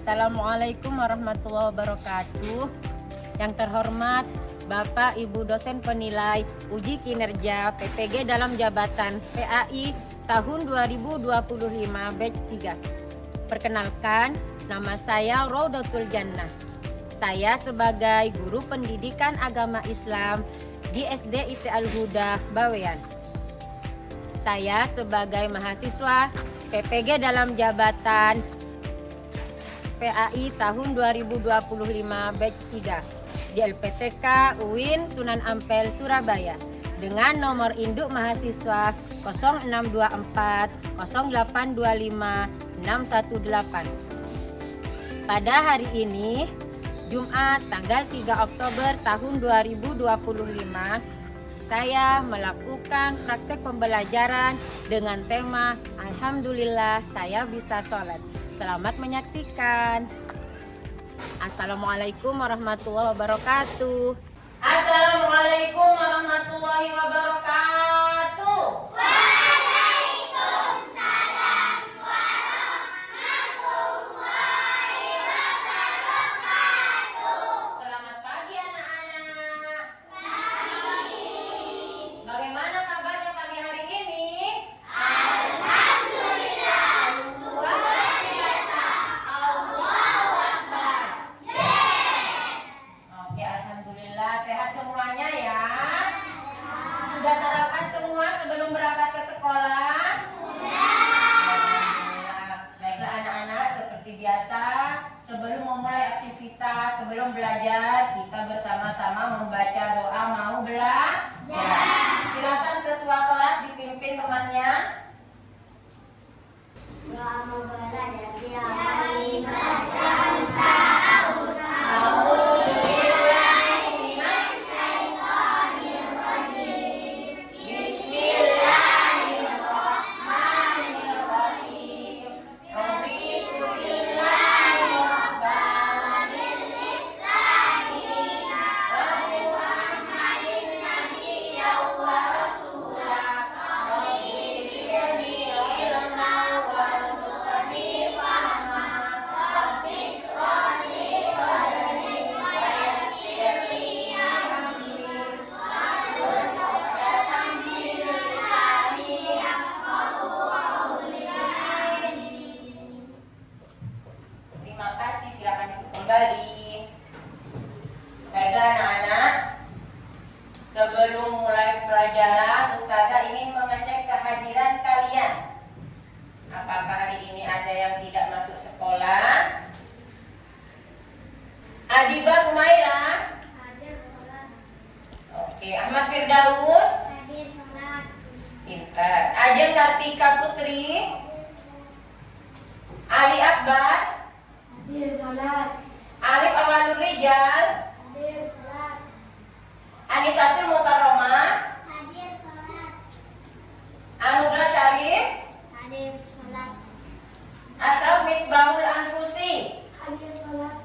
Assalamualaikum warahmatullahi wabarakatuh. Yang terhormat Bapak Ibu dosen penilai uji kinerja PPG dalam jabatan PAI tahun 2025 batch 3. Perkenalkan, nama saya Raudatul Jannah. Saya sebagai guru pendidikan agama Islam di SD IT Al-Huda Bawean. Saya sebagai mahasiswa PPG dalam jabatan PAI tahun 2025 batch 3 di LPTK UIN Sunan Ampel Surabaya dengan nomor induk mahasiswa 0624 0825 618. Pada hari ini Jumat tanggal 3 Oktober tahun 2025 saya melakukan praktek pembelajaran dengan tema Alhamdulillah saya bisa sholat. Selamat menyaksikan. Assalamualaikum warahmatullahi wabarakatuh. Assalamualaikum warahmatullahi wabarakatuh. Waalaikumsalam warahmatullahi wabarakatuh. Selamat pagi anak-anak. Pagi. Bagaimana kabarnya pagi hari ini? Alhamdulillah. Luar biasa. Allahu Akbar. Yes. Oke, alhamdulillah sehat semuanya ya. Sudah sarapan semua sebelum berangkat ke sekolah? Alhamdulillah. Baiklah anak-anak, seperti biasa sebelum memulai aktivitas, sebelum belajar kita bersama-sama membaca doa mau belajar. Silakan ketua kelas dipimpin temannya. Doa mau belajar tiap ibadah A'udzubillahi minasyaitonirrajim. Bismillahirrahmanirrahim. Raditu billahi rabban lil Islami wa bi Muhammadin nabiyyan wa rasulah. Rabbi zidni ilma warzuqni fahma. Rabbi shrah li sadri wa yassir li amri wahlul 'uqdatam min lisani yafqahu qawli. Terima kasih, silakan duduk kembali. Baiklah anak-anak, sebelum mulai pelajaran, Ustazah ingin mengecek kehadiran kalian. Apakah hari ini ada yang tidak masuk sekolah? Adibah Humaira, Hadir sholat. oke. Ahmad Firdaus, Hadir sholat. pintar. Ajeng Kartika Putri, Ali Akbar, Hadir sholat. Arif Awalur Rijal, Hadir sholat. Anisatul Mukarromah, Hadir sholat. Anugrah Syarif, Hadir sholat. Asraf Misbahul Anfusi, Hadir sholat.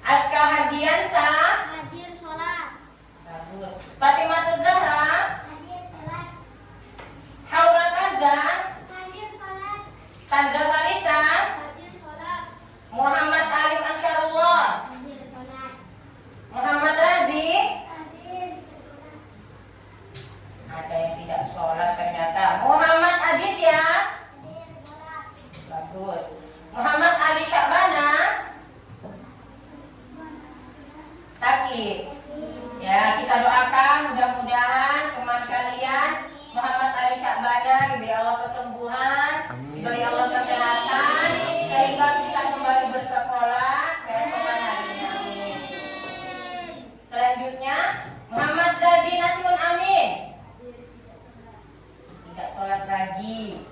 Aska Hadiansa, Hadir sholat. bagus. Fatimatul Zahra, Hadir sholat. Haura Kanza, Hadir sholat. Kanza Farisa, Hadir sholat. Muhammad Arif Ansarullah, Hadir sholat. Muhammad Razi. Hadir sholat. Ada yang tidak sholat ternyata. Muhammad Aditya, Hadir sholat. bagus. Muhammad Ali Syabana, sakit. Ya, kita doakan mudah-mudahan teman kalian Muhammad Ali Syabana diberi Allah kesembuhan, diberi Allah kesehatan, sehingga bisa kembali bersekolah keesokan harinya. Amin. Selanjutnya Muhammad Zaldi Nasimun Amin, tidak sholat lagi.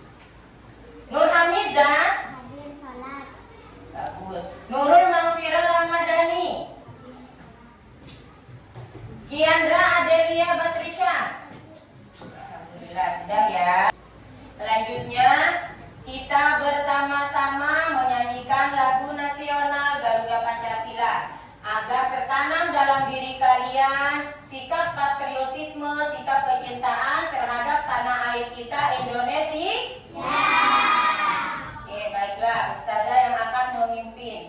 Nur Hamiza, Hadir sholat. bagus. Nurul Maghfirah Ramadhani, Kiandra Adelia Batrisha, alhamdulillah sudah ya. Selanjutnya kita bersama-sama menyanyikan lagu nasional Garuda Pancasila agar tertanam dalam diri kalian sikap patriotisme, sikap kecintaan terhadap tanah air kita Indonesia. Oke, baiklah, Ustazah yang akan memimpin.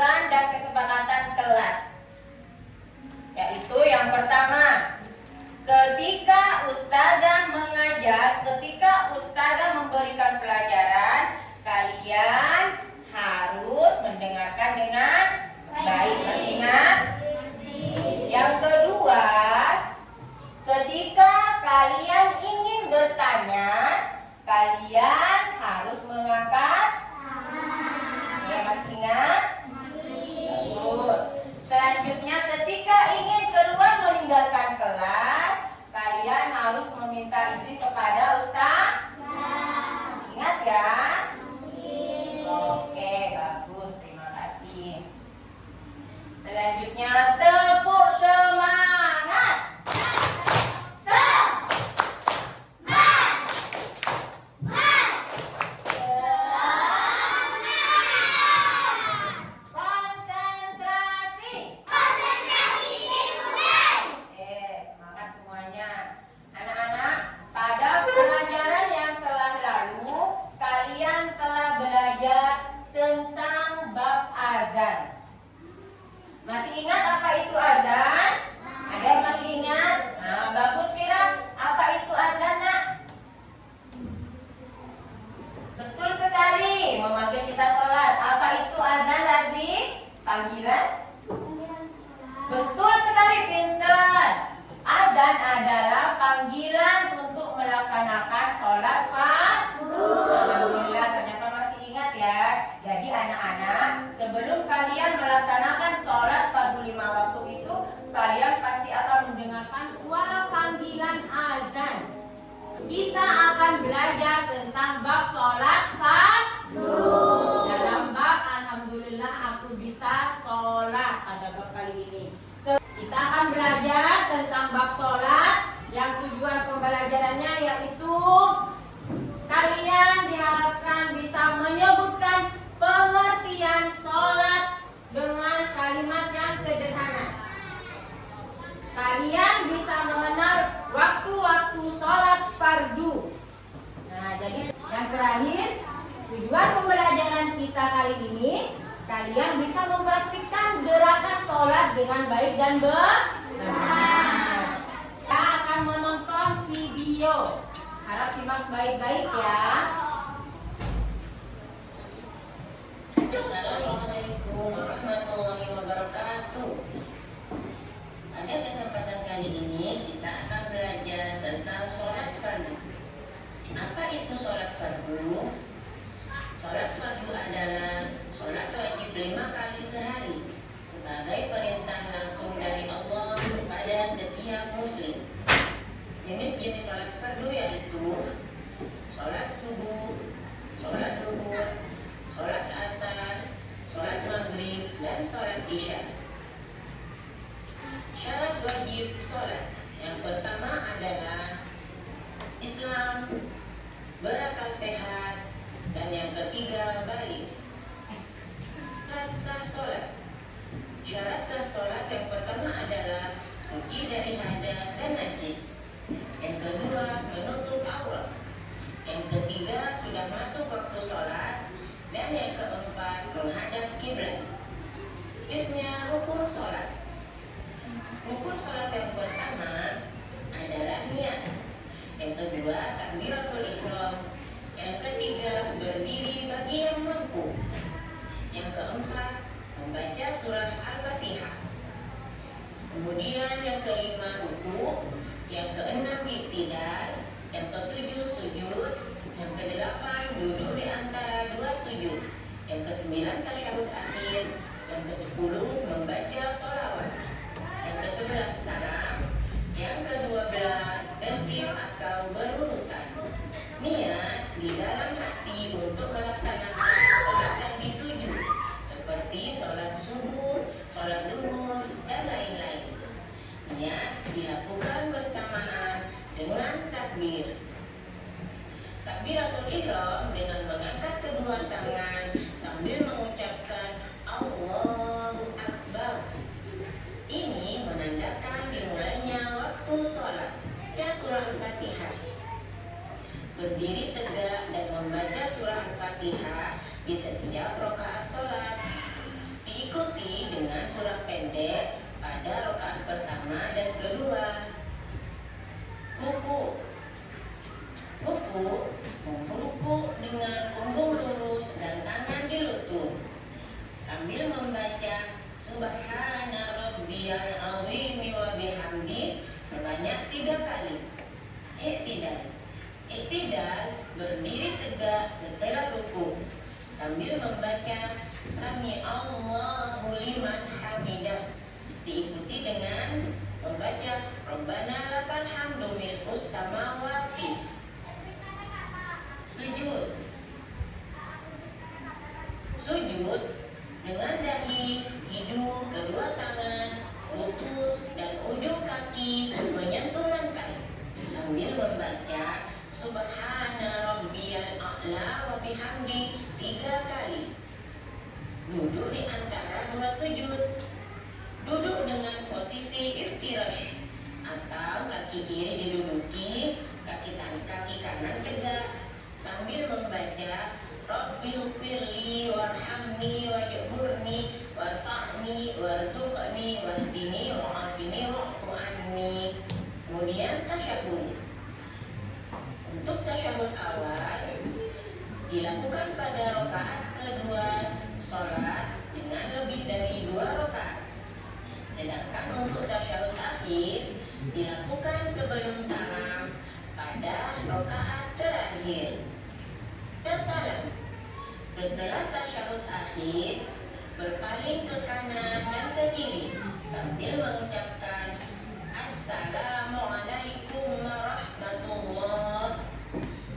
aturan dan kesepakatan kelas. Yaitu yang pertama, ketika ustazah mengajar, ketika ustazah memberikan pelajaran, kalian harus mendengarkan dengan baik. Masih ingat? Yang kedua, ketika kalian ingin bertanya, kalian harus mengangkat. Ya, masih ingat? Bagus. Selanjutnya, ketika ingin keluar meninggalkan kelas, kalian harus meminta izin kepada ustaz. Ingat ya? Oke, bagus. Terima kasih. Selanjutnya, tepuk semangat. Konsentrasi. Semangat semuanya. Anak-anak, pada pelajaran yang telah lalu, kalian telah belajar tentang bab azan. Masih ingat apa itu azan? Ada yang masih ingat? Nah, bagus Fira. Apa itu azan, Nak? Betul sekali, memanggil kita sholat. Apa itu azan, Razi? Panggilan? Betul sekali, pintar. Azan adalah panggilan untuk melaksanakan sholat fardu. Alhamdulillah, ternyata masih ingat ya. Jadi anak-anak, sebelum kalian melaksanakan sholat fardu 5 waktu itu, kalian pasti akan mendengarkan suara panggilan azan. Kita akan belajar tentang bab sholat fardu. Dalam bab alhamdulillah aku bisa sholat pada bab kali ini. Kita akan belajar tentang bab sholat yang tujuan pembelajarannya yaitu kalian diharapkan bisa menyebutkan pengertian sholat dengan kalimat yang sederhana. Kalian bisa mengenal waktu-waktu sholat fardu. Nah, jadi yang terakhir, tujuan pembelajaran kita kali ini, kalian bisa mempraktikkan gerakan sholat dengan baik dan benar. Kita akan menonton video. Harap simak baik-baik ya. Assalamualaikum warahmatullahi wabarakatuh. Pada kesempatan kali ini kita akan belajar tentang sholat fardu. Apa itu sholat fardu? Sholat fardu adalah sholat wajib 5 kali sehari sebagai perintah langsung dari Allah kepada setiap muslim. Jenis-jenis sholat fardu yaitu sholat subuh, sholat zuhur, sholat asar, sholat maghrib, dan sholat isya. Syarat wajib sholat yang pertama adalah Islam, berakal sehat, dan yang ketiga balik. Syarat sah sholat. Syarat sah sholat yang pertama adalah suci dari hadas dan najis. Yang kedua, menutup aurat. Yang ketiga, sudah masuk waktu sholat. Dan yang keempat, menghadap kiblat. Selanjutnya, hukum sholat. Hukum sholat yang pertama adalah niat. Yang kedua, takbiratul ihram. Yang ketiga, berdiri bagi yang mampu. Yang keempat, membaca surah Al-Fatihah. Kemudian yang kelima, ruku. Yang keenam, iktidal. Yang ketujuh, sujud. Yang kedelapan, duduk di antara dua sujud. Yang kesembilan, tasyahud akhir. Yang kesepuluh, membaca sholawat. Yang ke-11 salam. Yang ke-12 tertib atau berurutan. Niat di dalam hati untuk melaksanakan sholat yang dituju, seperti sholat subuh, sholat zuhur, dan lain-lain. Niat dilakukan bersamaan dengan takbir. Takbiratul ihram dengan mengangkat kedua tangan sambil mengucapkan Allahu Akbar. Ini menandakan dimulainya waktu sholat. Baca surah Al-Fatihah. Berdiri tegak dan membaca surah Al-Fatihah di setiap rakaat sholat. Diikuti Diikuti dengan surah pendek pada rakaat pertama dan kedua. Ruku. Ruku membungkuk dengan punggung lurus dan tangan di lutut sambil membaca Subhana rabbiyal azim wa bihamdi sebanyak 3 kali. Iktidal. Iktidal berdiri tegak setelah ruku sambil membaca Sami Allahu liman hamidah, diikuti dengan membaca Rabbana lakal hamdu milkus samawati. Sujud. Sujud dengan dahi, hidung, kedua tangan, lutut, dan ujung kaki menyentuh lantai sambil membaca Subhana rabbiyal a'la wa bihamdi 3 kali. Duduk di antara 2 sujud. Duduk dengan posisi iftirash atau kaki kiri diduduki, kaki kanan tegak sambil membaca Rabbighfirli warhamni wajburni warfa'ni warzuqni wahdini wa'afini wa'fu anni. Kemudian tasyahud. Untuk tasyahud awal dilakukan pada rakaat kedua sholat dengan lebih dari 2 rakaat. Sedangkan untuk tasyahud akhir dilakukan sebelum salam pada rakaat terakhir. Dan salam. Setelah tasyahud akhir, berpaling ke kanan dan ke kiri sambil mengucapkan Assalamualaikum warahmatullah.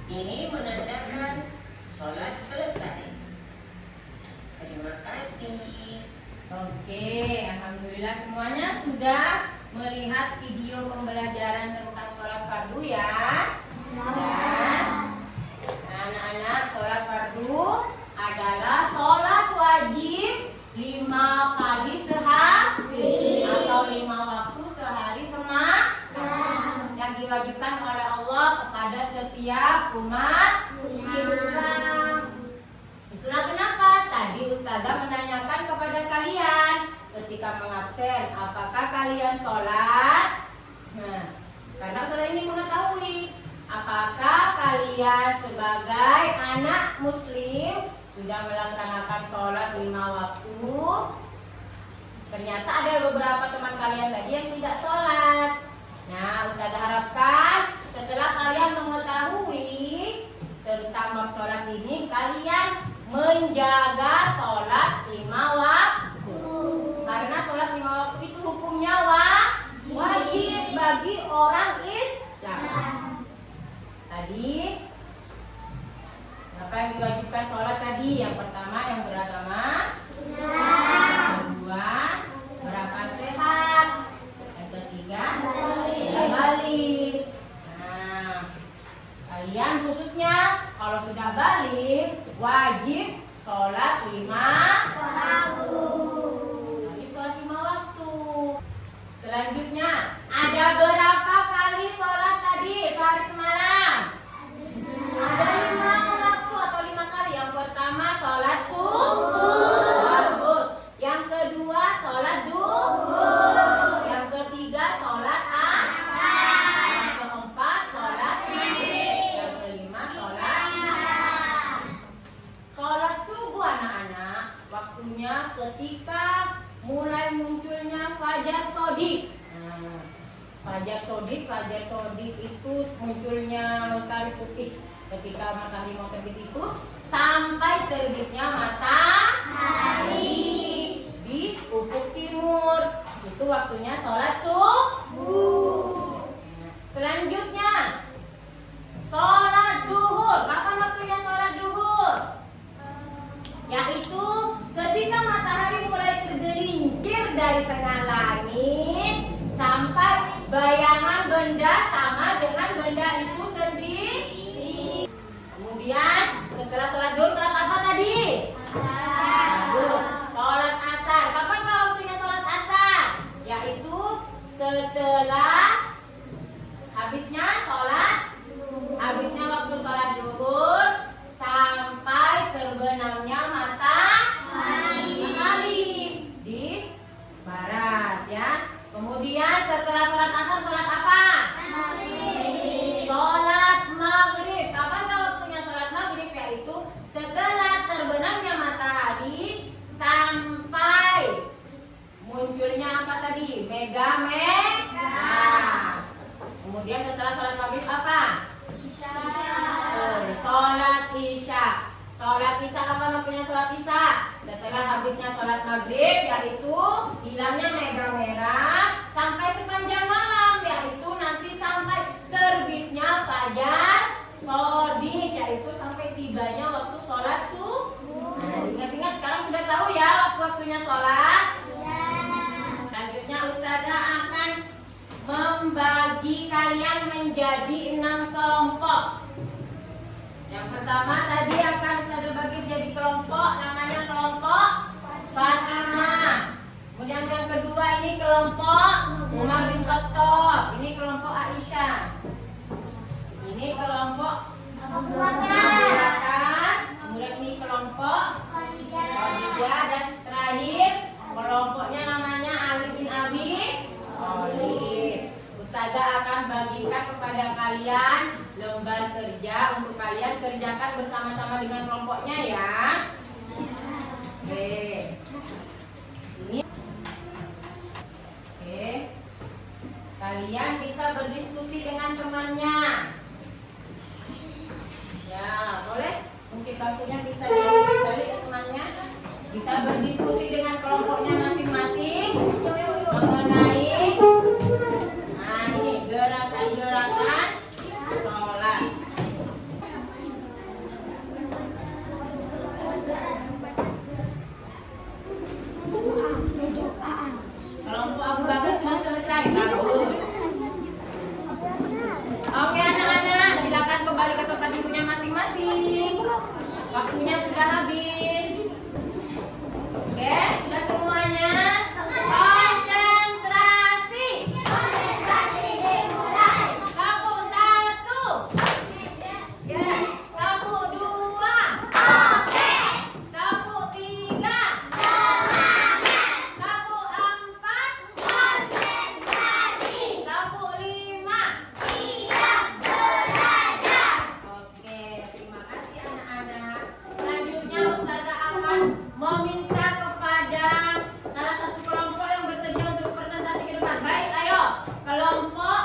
Ini menandakan sholat selesai. Terima kasih. Oke, alhamdulillah semuanya sudah melihat video pembelajaran tentang sholat fardu ya. Dan anak-anak, sholat fardu adalah sholat wajib 5 kali sehari atau 5 waktu sehari yang diwajibkan oleh Allah kepada setiap umat Islam. Itulah kenapa tadi Ustazah menanyakan kepada kalian ketika mengabsen, apakah kalian sholat? Nah, karena Ustazah ini mengetahui apakah kalian sebagai anak muslim sudah melaksanakan sholat 5 waktu. Ternyata ada beberapa teman kalian tadi yang tidak sholat. Nah, Ustazah harapkan setelah kalian mengetahui tentang bab sholat ini, kalian menjaga sholat 5 waktu. Karena sholat 5 waktu itu hukumnya wajib bagi orang Islam. Tadi apa yang diwajibkan sholat tadi? Yang pertama yang beragama, yang kedua berakal sehat, yang ketiga balik. Nah, kalian khususnya kalau sudah balik wajib sholat 5 waktu. Wajib sholat 5 waktu. Selanjutnya ada berapa kali sholat tadi sehari semalam? Ada 5 waktu atau 5 kali. Yang pertama sholat subuh, yang kedua sholat duhur, yang ketiga sholat asar, yang keempat sholat maghrib, yang kelima sholat isya. Sholat subuh anak-anak waktunya ketika mulai munculnya fajar sodik. Fajar sodik itu munculnya matahari putih. Ketika matahari mau terbit itu sampai terbitnya matahari di ufuk timur. Itu waktunya sholat subuh. Selanjutnya sholat duhur. Kapan waktunya sholat duhur? Yaitu ketika matahari mulai tergelincir dari tengah langit sampai bayangan benda sama dengan benda itu sendiri. Kemudian setelah sholat duhur, sholat apa tadi? Sholat asar. Kapan waktunya sholat asar? Yaitu setelah habisnya waktu sholat duhur sampai terbenamnya matahari. kapan waktunya sholat isya? Setelah habisnya sholat maghrib, yaitu hilangnya merah sampai sepanjang malam, yaitu nanti sampai terbitnya fajar shodiq, yaitu sampai tibanya waktu sholat subuh. Nah, ingat-ingat sekarang sudah tahu ya waktu-waktunya sholat. Selanjutnya Ustazah akan membagi kalian menjadi 6 kelompok. Yang pertama tadi akan Ustazah bagi menjadi kelompok, namanya kelompok Fatimah. Kemudian yang kedua ini kelompok Umar bin Khattab. Ini kelompok Aisyah. Ini kelompok Abu Bakar. Kemudian ini kelompok Khadijah, dan terakhir kelompoknya namanya Ali bin Abi Thalib. Ustazah akan bagikan kepada kalian lembar kerja untuk kalian kerjakan bersama-sama dengan kelompoknya ya. Oke. Ini. Oke. Kalian bisa berdiskusi dengan temannya. Ya, boleh? Mungkin bangkunya bisa dibalik temannya. Bisa berdiskusi dengan kelompoknya masing-masing mengenai ini gerakan-gerakan sholat. Kelompok Abu Bakar sudah selesai, bagus. Oke anak-anak, silakan kembali ke tempat duduknya masing-masing. Waktunya sudah habis. Oke, sudah semuanya. Konsentrasi. Kamu 1. Ya. Kamu 2. Kamu 3. Kamu 4. Kamu 5. Oke, terima kasih anak-anak. Selanjutnya Ustazah akan meminta kepada salah satu kelompok yang bersedia untuk presentasi ke depan. Baik, ayo. Kelompok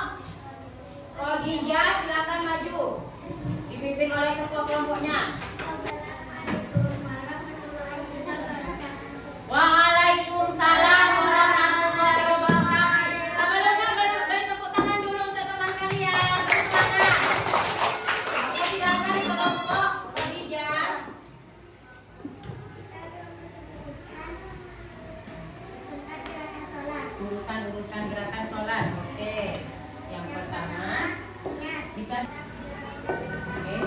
Khadijah silakan maju. Dipimpin oleh ketua kelompoknya. Waalaikumsalam warahmatullahi wabarakatuh. Sebelumnya beri tepuk tangan dulu untuk teman kalian. Semangat. Oke, silakan kelompok Khadijah. Urutan gerakan sholat. Oke. Yang pertama bisa. Oke.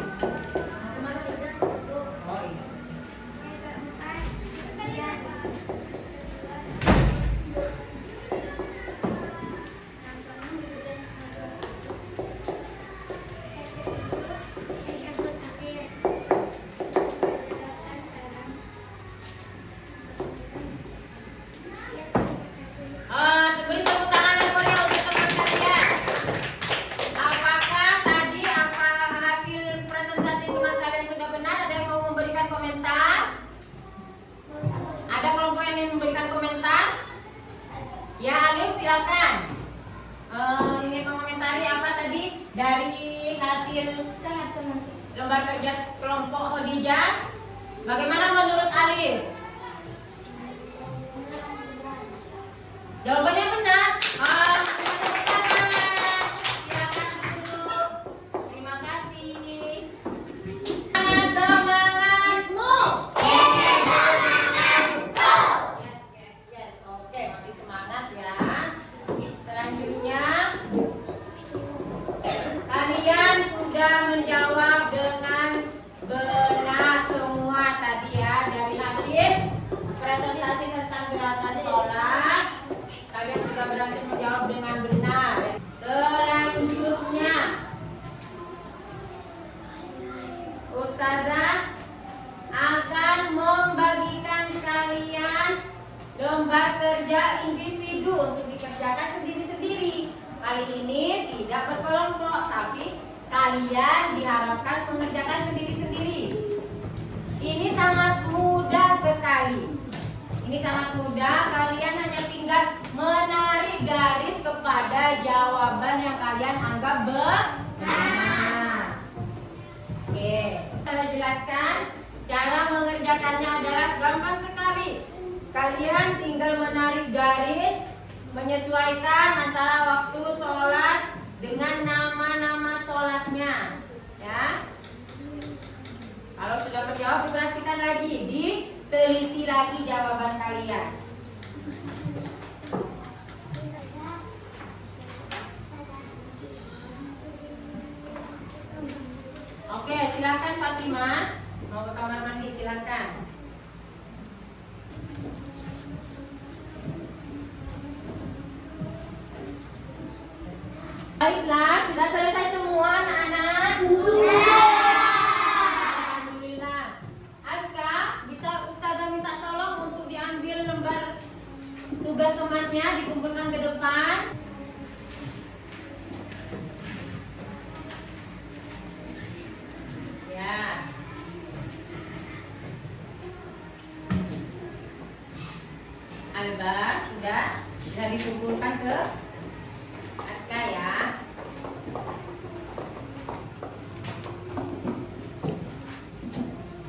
Oh iya. Beri tepuk tangan yang meriah untuk teman kalian. Apakah tadi hasil presentasi teman kalian sudah benar? Ada yang mau memberikan komentar? Ada kelompok yang ingin memberikan komentar? Ya, Alif silakan. Ingin mengomentari apa tadi dari hasil lembar kerja kelompok Khadijah? Bagaimana menurut Alif? Jawabannya benar. Silakan duduk. Terima kasih. Semangatmu. Yes. Oke, masih semangat ya. Selanjutnya, kalian sudah menjawab dengan benar semua tadi ya dari hasil presentasi tentang gerakan sholat. Kalian sudah berhasil menjawab dengan benar. Selanjutnya, Ustazah akan membagikan kalian lembar kerja individu untuk dikerjakan sendiri-sendiri. Kali ini tidak berkelompok, tapi kalian diharapkan mengerjakan sendiri-sendiri. Ini sangat mudah sekali. Ini sangat mudah, kalian hanya tinggal menarik garis kepada jawaban yang kalian anggap benar. Oke, saya jelaskan. Cara mengerjakannya adalah gampang sekali. Kalian tinggal menarik garis, menyesuaikan antara waktu sholat dengan nama-nama sholatnya. Ya. Kalau sudah menjawab, diperhatikan lagi, diteliti lagi jawaban kalian. Oke, silakan Fatimah. Mau ke kamar mandi, silakan. Baiklah, sudah selesai semua anak-anak? Alhamdulillah. Aska, bisa Ustazah minta tolong untuk diambil lembar tugas temannya, dikumpulkan ke depan. Ya. Alba, sudah dikumpulkan ke Aska ya.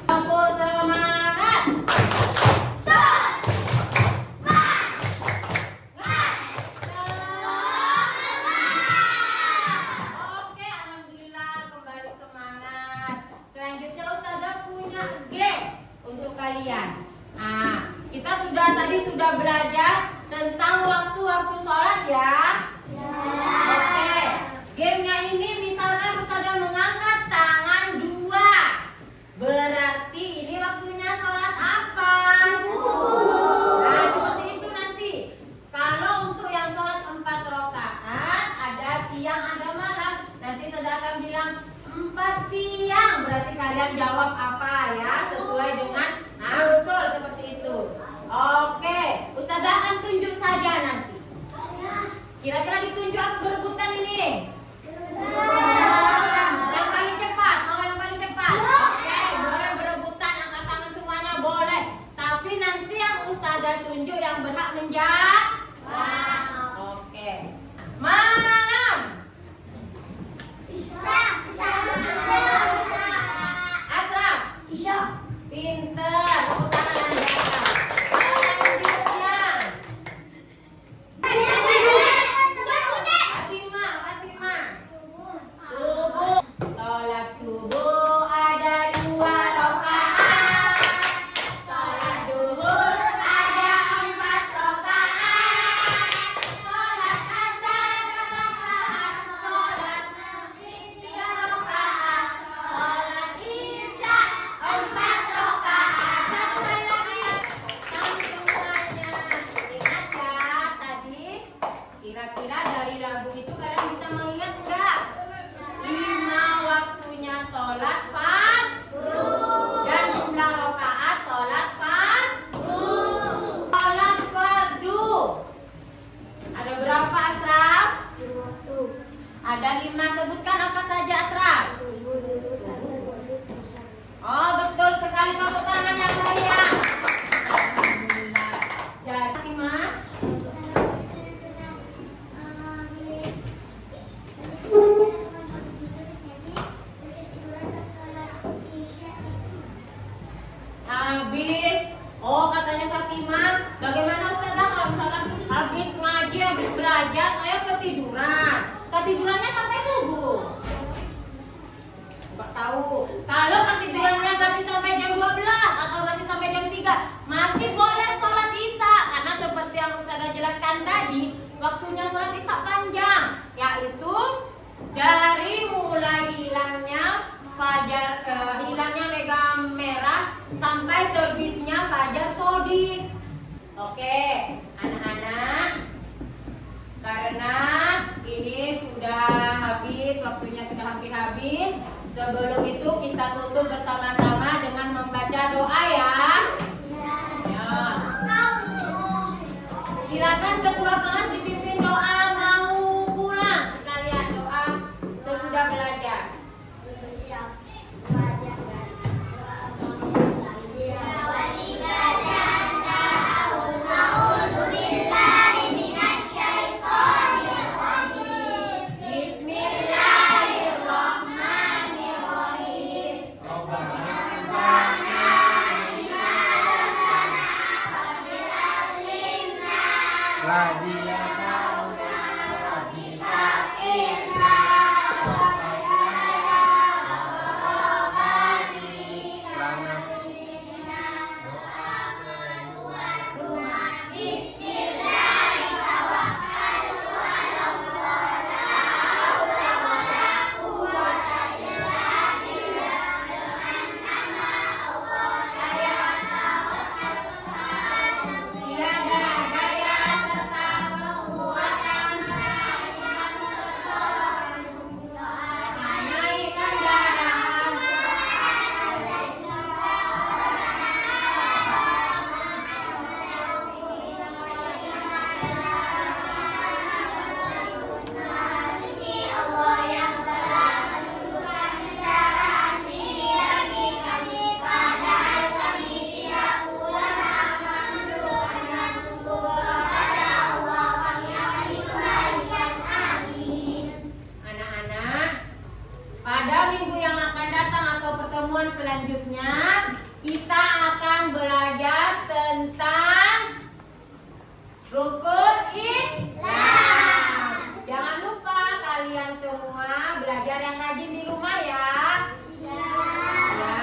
Tempo semangat. Oke, alhamdulillah kembali semangat. Selanjutnya Ustazah punya game untuk kalian. Nah, kita tadi sudah belajar tentang waktu-waktu sholat ya. Oke, gamenya ini misalkan Ustazah mengangkat tangan 2, berarti ini waktunya sholat apa? Nah, seperti itu nanti. Kalau untuk yang sholat 4 rakaat, ada siang, ada malam. Nanti Ustazah akan bilang 4 siang, berarti kalian jawab apa ya, sesuai dengan betul seperti itu. Oke, Ustazah akan tunjuk saja nanti. Kira-kira ditunjuk aku berebutan ini. Yang paling cepat, mau yang paling cepat? Oke, boleh berebutan, angkat tangan semuanya boleh. Tapi nanti yang Ustazah tunjuk yang berhak menjawab. Oke. Malam. Asraf. Pinter. Tepuk tangan Anda. Selanjutnya. Fatimah. Subuh. Sholat subuh ada 2 rakaat. Sholat duhur ada 4 rakaat. Sholat asar 2 rakaat. Sholat maghrib 3 rakaat. Sholat isya 4 rakaat. Satu kali lagi. Semuanya. Ingat ya tadi? Kira-kira dari lagu itu kalian bisa mengingat enggak? 5 waktunya sholat fardu dan jumlah rakaat sholat fardu. Sholat fardu ada berapa, Asraf? Ada 5. Sebutkan apa saja, Asraf? Oh, betul sekali. Tepuk tangan yang meriah. Alhamdulillah. Jadi, Fatimah, habis. Oh, katanya Fatimah, bagaimana Ustazah kalau misalkan habis ngaji, habis belajar, saya ketiduran. Ketidurannya sampai subuh. Enggak tahu. Kalau ketidurannya masih sampai jam 12 atau masih sampai jam 3, masih boleh sholat isya. Karena seperti yang Ustazah jelaskan tadi, waktunya sholat isya panjang, yaitu dari mulai hilangnya fajar, hilangnya mega merah sampai terbitnya fajar sodik. Oke, anak-anak, karena ini sudah habis, waktunya sudah hampir habis. Sebelum itu kita tutup bersama-sama dengan membaca doa ya. Ya. Silakan ketua kelas dipimpin doa mau pulang, sekalian doa sesudah belajar. Bismillahirrahmanirrahim. Selanjutnya kita akan belajar tentang rukun Islam. Jangan lupa kalian semua belajar yang rajin di rumah ya. Ya,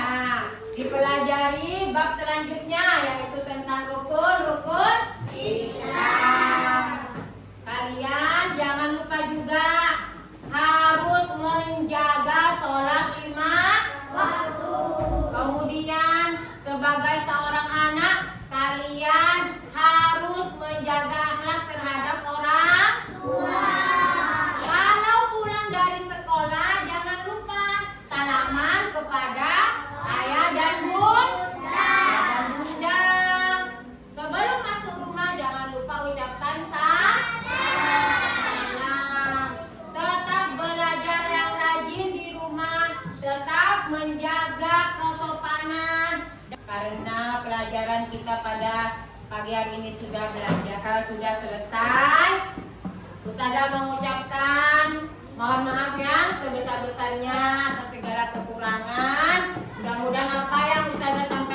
dipelajari bab selanjutnya yaitu tentang rukun Islam. Kalian jangan lupa juga harus menjaga sholat 5 waktu. Kemudian sebagai seorang anak, kalian harus menjaga akhlak terhadap orang tua. Kalau pulang dari sekolah, jangan lupa salaman kepada ayah dan bunda. Sebelum masuk rumah, jangan lupa ucapkan salam. Tetap belajar yang rajin di rumah, tetap menjaga kesopanan. Karena pelajaran kita pada pagi hari ini sudah selesai, Ustazah mengucapkan mohon maaf yang sebesar-besarnya atas segala kekurangan. Mudah-mudahan apa yang Ustazah sampaikan